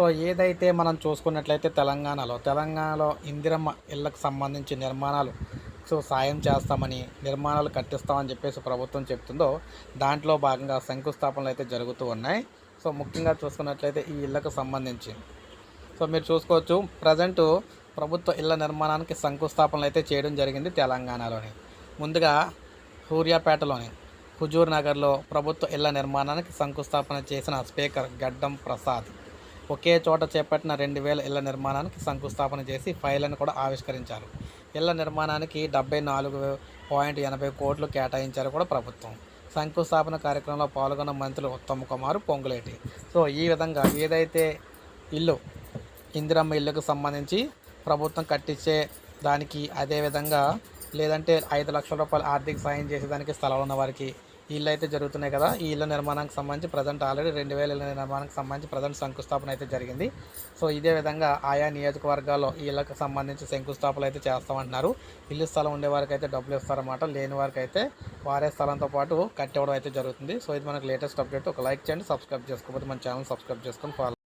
So ఏదైతే మనం చూసుకున్నట్లయితే తెలంగాణలో ఇందిరమ్మ ఇళ్ళకు సంబంధించి నిర్మాణాలు సాయం చేస్తామని, నిర్మాణాలు కట్టిస్తామని చెప్పేసి ప్రభుత్వం చెప్తుందో దాంట్లో భాగంగా శంకుస్థాపనలు అయితే జరుగుతూ ఉన్నాయి. సో ముఖ్యంగా చూసుకున్నట్లయితే ఈ ఇళ్లకు సంబంధించి మీరు చూసుకోవచ్చు, ప్రజెంటు ప్రభుత్వ ఇళ్ల నిర్మాణానికి శంకుస్థాపనలు అయితే చేయడం జరిగింది తెలంగాణలోని. ముందుగా సూర్యాపేటలోని హుజూర్ నగర్లో ప్రభుత్వ ఇళ్ల నిర్మాణానికి శంకుస్థాపన చేసిన స్పీకర్ గడ్డం ప్రసాద్ ఒకే చోట చేపట్టిన 2000 ఇళ్ల నిర్మాణానికి శంకుస్థాపన చేసి ఫైళ్లను కూడా ఆవిష్కరించారు. ఇళ్ల నిర్మాణానికి 74.80 కోట్లు కేటాయించారు కూడా ప్రభుత్వం. శంకుస్థాపన కార్యక్రమంలో పాల్గొన్న మంత్రులు ఉత్తమ్ కుమార్, పొంగులేటి. ఈ విధంగా ఏదైతే ఇల్లు ఇందిరమ్మ ఇల్లుకు సంబంధించి ప్రభుత్వం కట్టించే దానికి, అదేవిధంగా లేదంటే 5 లక్షల రూపాయలు ఆర్థిక సాయం చేసేదానికి స్థలాలు ఉన్న వారికి ఇళ్ళు అయితే జరుగుతున్నాయి కదా. ఈ ఇళ్ళ నిర్మాణానికి సంబంధించి ప్రజెంట్ ఆల్రెడీ 2000 ఇళ్ళ నిర్మాణానికి సంబంధించి ప్రజెంట్ శంకుస్థాపన అయితే జరిగింది. ఇదే విధంగా ఆయా నియోజకవర్గాల్లో ఈ ఇళ్ళకి సంబంధించి శంకుస్థాపనలు అయితే చేస్తామంటున్నారు. ఇల్లు స్థలం ఉండే వారికి అయితే డబ్బులు ఇస్తారన్నమాట, లేని వారికి అయితే వారే స్థలంతో పాటు కట్టివ్వడం అయితే జరుగుతుంది. ఇది మనకు లేటెస్ట్ అప్డేట్. ఒక లైక్ చేయండి, సబ్స్క్రైబ్ చేసుకోకపోతే మన ఛానల్ సబ్స్క్రైబ్ చేసుకొని ఫాలో